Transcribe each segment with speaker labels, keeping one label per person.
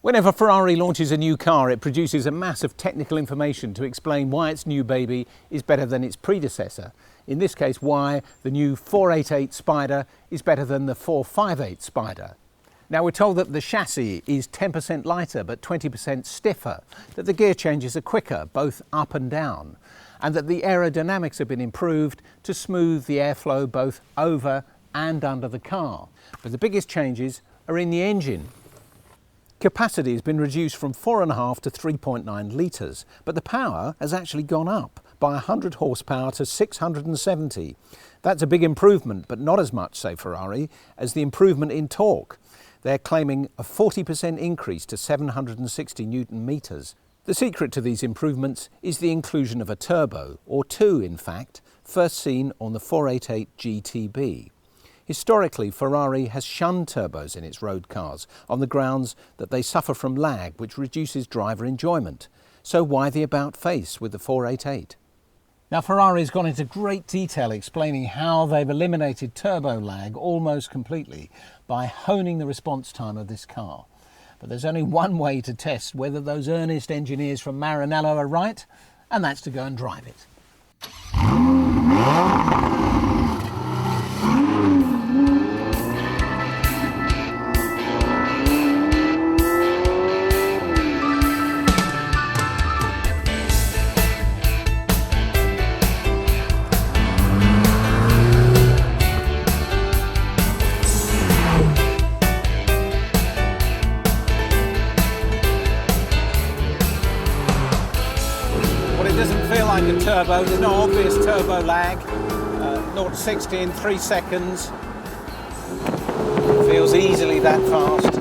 Speaker 1: Whenever Ferrari launches a new car, it produces a mass of technical information to explain why its new baby is better than its predecessor. In this case, why the new 488 Spider is better than the 458 Spider. Now, we're told that the chassis is 10% lighter but 20% stiffer, that the gear changes are quicker, both up and down, and that the aerodynamics have been improved to smooth the airflow both over and under the car. But the biggest changes are in the engine. Capacity has been reduced from 4.5 to 3.9 litres, but the power has actually gone up by 100 horsepower to 670. That's a big improvement, but not as much, say Ferrari, as the improvement in torque. They're claiming a 40% increase to 760 newton metres. The secret to these improvements is the inclusion of a turbo, or two in fact, first seen on the 488 GTB. Historically, Ferrari has shunned turbos in its road cars on the grounds that they suffer from lag, which reduces driver enjoyment. So why the about-face with the 488? Now, Ferrari's gone into great detail explaining how they've eliminated turbo lag almost completely by honing the response time of this car. But there's only one way to test whether those earnest engineers from Maranello are right, and that's to go and drive it. Like a turbo, there's no obvious turbo lag. 0 to 60 in 3 seconds. Feels easily that fast.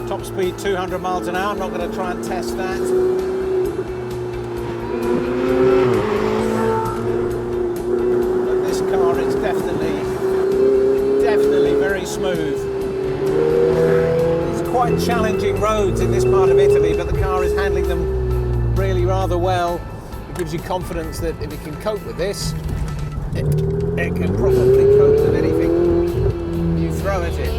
Speaker 1: Top speed 200 miles an hour. I'm not going to try and test that. But this car is definitely very smooth. It's quite challenging roads in this part of Italy, but the car is handling them really rather well. It gives you confidence that if it can cope with this, it can probably cope with anything you throw at it.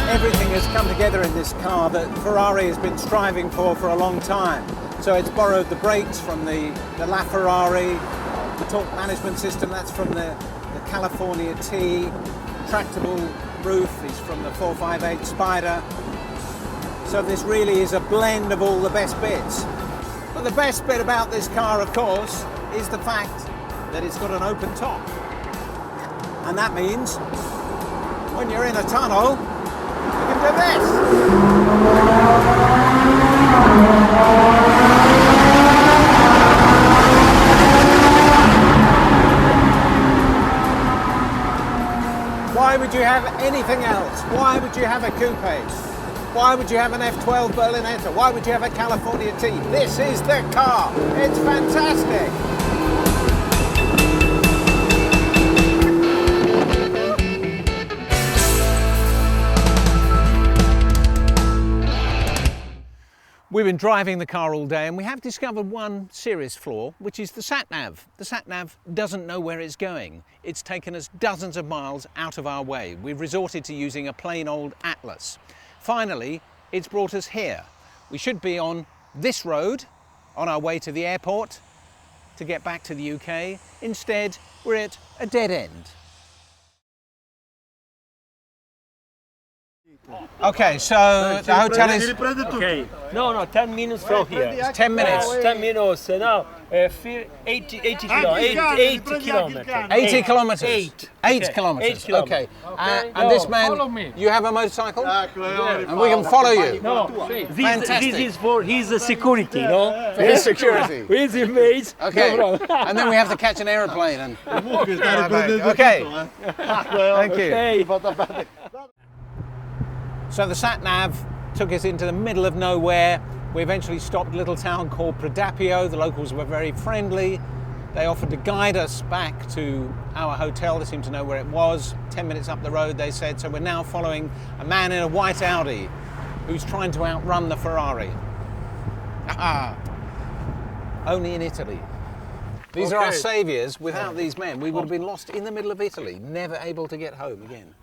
Speaker 1: Everything has come together in this car that Ferrari has been striving for a long time. So it's borrowed the brakes from the LaFerrari, the torque management system, that's from the California T, tractable roof is from the 458 Spider. So this really is a blend of all the best bits. But the best bit about this car, of course, is the fact that it's got an open top. And that means when you're in a tunnel, you can do this. Why would you have anything else? Why would you have a coupe? Why would you have an F12 Berlinetta? Why would you have a California T? This is the car. It's fantastic. We've been driving the car all day and we have discovered one serious flaw, which is the sat-nav. The sat-nav doesn't know where it's going. It's taken us dozens of miles out of our way. We've resorted to using a plain old atlas. Finally, it's brought us here. We should be on this road on our way to the airport to get back to the UK. Instead, we're at a dead end. Okay, so the hotel is...
Speaker 2: Okay, no, 10 minutes from here.
Speaker 1: It's 10 minutes.
Speaker 2: 10 minutes, no, 80 kilometers.
Speaker 1: 80 kilometres?
Speaker 2: 8.
Speaker 1: 8 kilometres, okay. And
Speaker 2: No,
Speaker 1: this man,
Speaker 2: follow me.
Speaker 1: you have a motorcycle? And we can follow you?
Speaker 2: No,
Speaker 1: Fantastic.
Speaker 2: this is for his security, no?
Speaker 1: For his security?
Speaker 2: With his mates.
Speaker 1: Okay, and then we have to catch an aeroplane and... Okay, thank you.
Speaker 2: Okay.
Speaker 1: So the sat-nav took us into the middle of nowhere. We eventually stopped at a little town called Predapio. The locals were very friendly. They offered to guide us back to our hotel. They seemed to know where it was. 10 minutes up the road, they said. So we're now following a man in a white Audi who's trying to outrun the Ferrari. Only in Italy. These are our
Speaker 2: Okay.
Speaker 1: saviours. Without these men, we would have been lost in the middle of Italy, never able to get home again.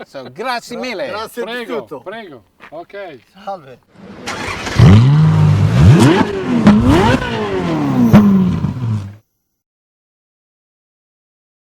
Speaker 1: So, grazie mille.
Speaker 3: Grazie di
Speaker 4: Prego,
Speaker 3: tutto.
Speaker 4: prego. Ok.
Speaker 3: Salve.